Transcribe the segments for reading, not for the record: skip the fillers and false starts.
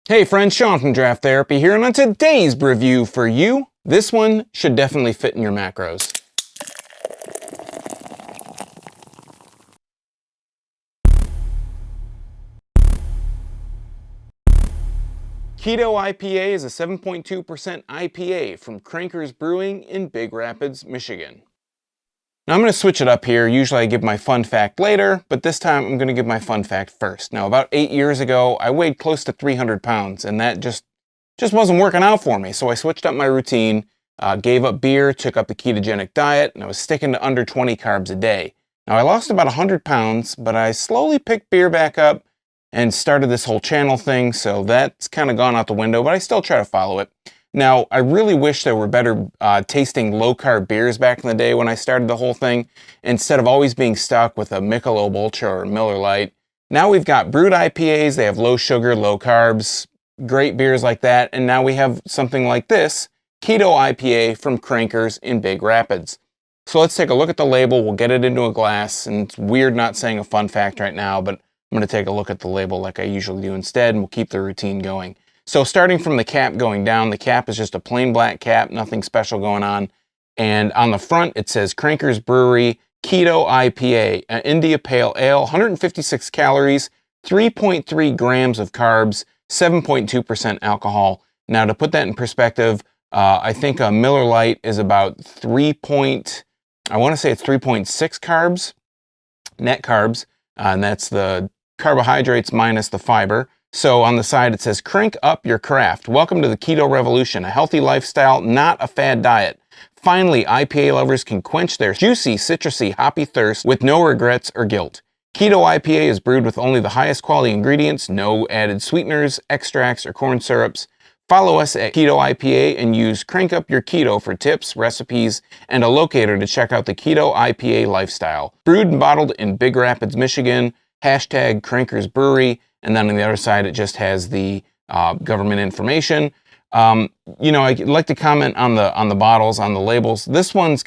Hey friends, Sean from Draft Therapy here, and on today's review for you, this one should definitely fit in your macros. Keto IPA is a 7.2% IPA from Cranker's Brewing in Big Rapids, Michigan. Now I'm going to switch it up here. Usually I give my fun fact later, but this time I'm going to give my fun fact first. Now about 8 years ago, I weighed close to 300 pounds, and that just wasn't working out for me. So I switched up my routine, gave up beer, took up the ketogenic diet, and I was sticking to under 20 carbs a day. Now I lost about 100 pounds, but I slowly picked beer back up and started this whole channel thing, so that's kind of gone out the window, but I still try to follow it. Now, I really wish there were better tasting low-carb beers back in the day when I started the whole thing, instead of always being stuck with a Michelob Ultra or Miller Lite. Now we've got brewed IPAs, they have low sugar, low carbs, great beers like that, and now we have something like this, Keto IPA from Crankers in Big Rapids. So let's take a look at the label, we'll get it into a glass, and it's weird not saying a fun fact right now, but I'm going to take a look at the label like I usually do instead, and we'll keep the routine going. So starting from the cap going down, the cap is just a plain black cap, nothing special going on. And on the front, it says Cranker's Brewery Keto IPA, an India Pale Ale, 156 calories, 3.3 grams of carbs, 7.2% alcohol. Now to put that in perspective, I think a Miller Lite is about I want to say it's 3.6 carbs, net carbs, and that's the carbohydrates minus the fiber. So on the side it says, crank up your craft. Welcome to the keto revolution, a healthy lifestyle, not a fad diet. Finally, IPA lovers can quench their juicy, citrusy, hoppy thirst with no regrets or guilt. Keto IPA is brewed with only the highest quality ingredients, no added sweeteners, extracts, or corn syrups. Follow us at Keto IPA and use Crank Up Your Keto for tips, recipes, and a locator to check out the Keto IPA lifestyle. Brewed and bottled in Big Rapids, Michigan, hashtag Cranker's Brewery, and then on the other side it just has the government information. I like to comment on the bottles, on the labels. This one's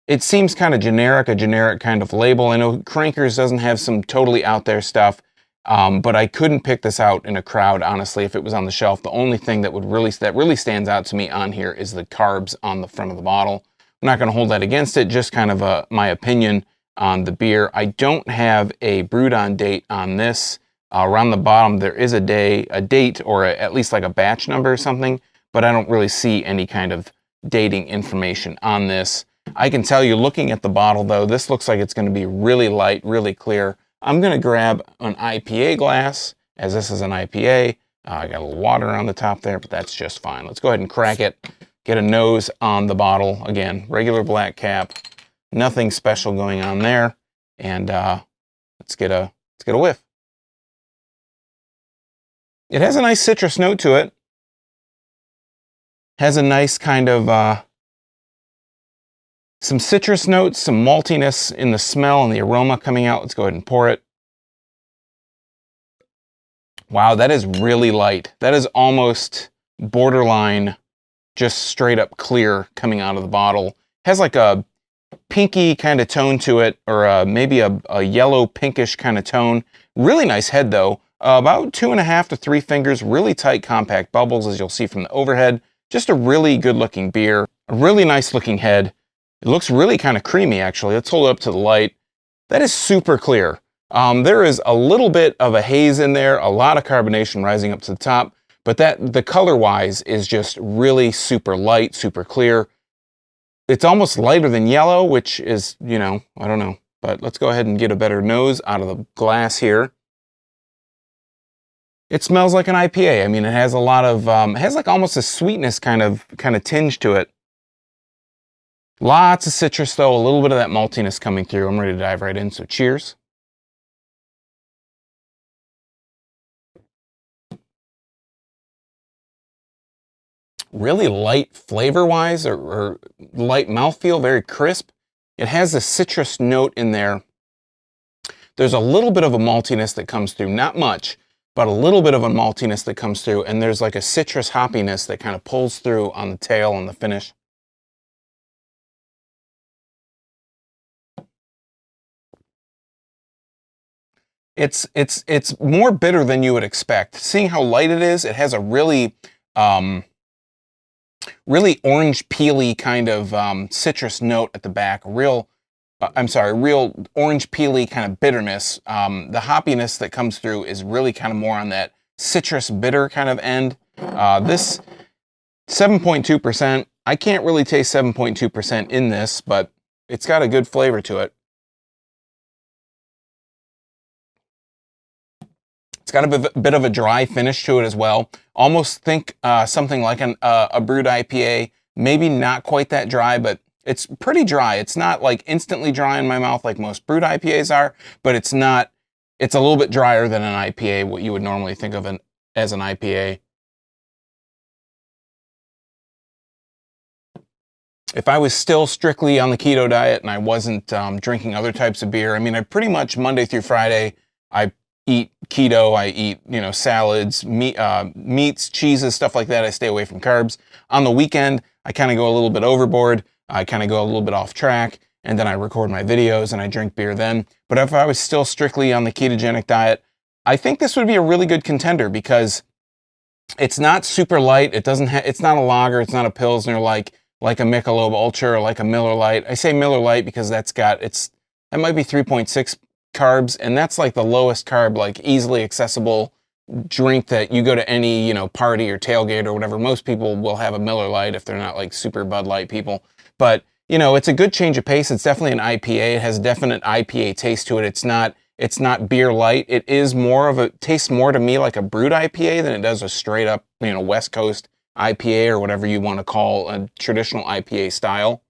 it seems kind of generic, a generic kind of label. I know Crankers doesn't have some totally out there stuff, but I couldn't pick this out in a crowd, honestly, if it was on the shelf. The only thing that really stands out to me on here is the carbs on the front of the bottle. I'm not going to hold that against it, just kind of my opinion on the beer. I don't have a brewed on date on this. Around the bottom there is a date, or at least like a batch number or something, but I don't really see any kind of dating information on this. I can tell you, looking at the bottle though, this looks like it's going to be really light, really clear. I'm going to grab an IPA glass, as this is an IPA. I got a little water on the top there, but that's just fine. Let's go ahead and crack it, get a nose on the bottle. Again, regular black cap, nothing special going on there, and let's get a whiff. It has a nice citrus note to it. Has a nice kind of some citrus notes, some maltiness in the smell and the aroma coming out. Let's go ahead and pour it. Wow, that is really light. That is almost borderline, just straight up clear coming out of the bottle. Has like a pinky kind of tone to it, or maybe a yellow pinkish kind of tone. Really nice head though. About 2.5 to 3 fingers, really tight, compact bubbles, as you'll see from the overhead. Just a really good looking beer. A really nice looking head. It looks really kind of creamy, actually. Let's hold it up to the light. That is super clear. There is a little bit of a haze in there, a lot of carbonation rising up to the top, but the color-wise is just really super light, super clear. It's almost lighter than yellow, which is, I don't know. But let's go ahead and get a better nose out of the glass here. It smells like an IPA. I mean, it has a lot of, it has like almost a sweetness kind of tinge to it. Lots of citrus though, a little bit of that maltiness coming through. I'm ready to dive right in, so cheers. Really light flavor-wise, or light mouthfeel, very crisp. It has a citrus note in there. There's a little bit of a maltiness that comes through, not much, but a little bit of a maltiness that comes through, and there's like a citrus hoppiness that kind of pulls through on the tail and the finish. It's more bitter than you would expect. Seeing how light it is, it has a really really orange peely kind of citrus note at the back. Real orange peely kind of bitterness. The hoppiness that comes through is really kind of more on that citrus bitter kind of end. This 7.2%, I can't really taste 7.2% in this, but it's got a good flavor to it. It's got a bit of a dry finish to it as well. Almost think something like a brewed IPA. Maybe not quite that dry, but it's pretty dry. It's not like instantly dry in my mouth like most brewed IPAs are, but it's not. It's a little bit drier than an IPA, what you would normally think of as an IPA. If I was still strictly on the keto diet and I wasn't drinking other types of beer, I mean, I pretty much Monday through Friday, I eat keto, I eat, salads, meats, cheeses, stuff like that. I stay away from carbs. On the weekend, I kind of go a little bit overboard. I kind of go a little bit off track, and then I record my videos and I drink beer then. But if I was still strictly on the ketogenic diet, I think this would be a really good contender because it's not super light. It's not a lager. It's not a Pilsner like a Michelob Ultra or like a Miller Lite. I say Miller Lite because that might be 3.6 carbs, and that's like the lowest carb, like easily accessible drink that you go to any, party or tailgate or whatever. Most people will have a Miller Lite if they're not like super Bud Light people. But, it's a good change of pace. It's definitely an IPA. It has a definite IPA taste to it. It's not beer light. It is tastes more to me like a brewed IPA than it does a straight up, West Coast IPA or whatever you want to call a traditional IPA style.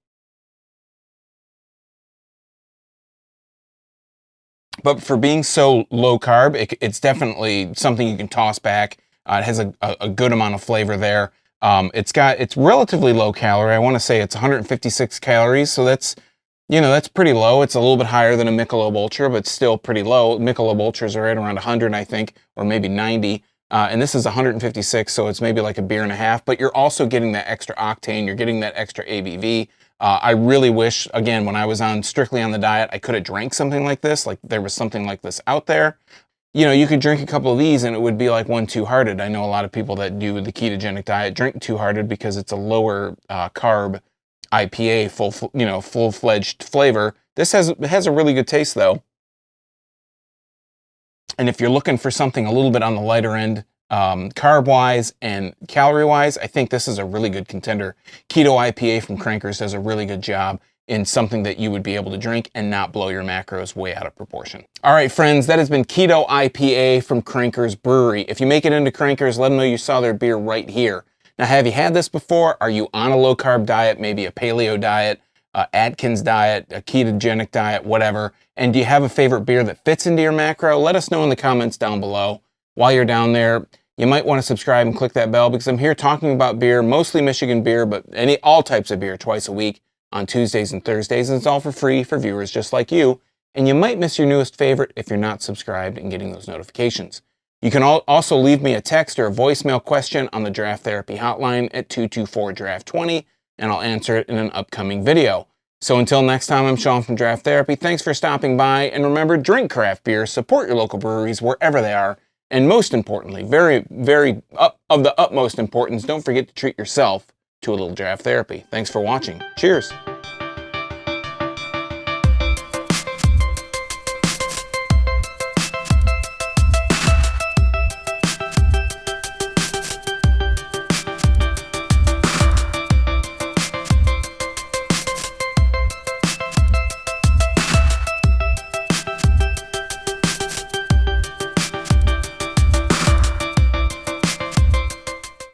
But for being so low carb, it's definitely something you can toss back. It has a good amount of flavor there. It's relatively low calorie. I want to say it's 156 calories, so that's pretty low. It's a little bit higher than a Michelob Ultra, but still pretty low. Michelob Ultras are right around 100, I think, or maybe 90. And this is 156, so it's maybe like a beer and a half. But you're also getting that extra octane. You're getting that extra ABV. I really wish, again, when I was strictly on the diet, I could have drank something like this. Like there was something like this out there. You could drink a couple of these and it would be like one Two Hearted. I know a lot of people that do the ketogenic diet drink Two Hearted because it's a lower carb IPA, full-fledged flavor. This has a really good taste though. And if you're looking for something a little bit on the lighter end, carb-wise and calorie-wise, I think this is a really good contender. Keto IPA from Crankers does a really good job in something that you would be able to drink and not blow your macros way out of proportion. All right, friends, that has been Keto IPA from Crankers Brewery. If you make it into Crankers, let them know you saw their beer right here. Now, have you had this before? Are you on a low-carb diet, maybe a paleo diet, Atkins diet, a ketogenic diet, whatever? And do you have a favorite beer that fits into your macro? Let us know in the comments down below. While you're down there, you might want to subscribe and click that bell because I'm here talking about beer, mostly Michigan beer, but all types of beer twice a week on Tuesdays and Thursdays, and it's all for free for viewers just like you. And you might miss your newest favorite if you're not subscribed and getting those notifications. You can also leave me a text or a voicemail question on the Draft Therapy hotline at 224-DRAFT-20, and I'll answer it in an upcoming video. So until next time, I'm Sean from Draft Therapy. Thanks for stopping by, and remember, drink craft beer, support your local breweries wherever they are, and most importantly, very, very of the utmost importance, don't forget to treat yourself to a little draft therapy. Thanks for watching. Cheers.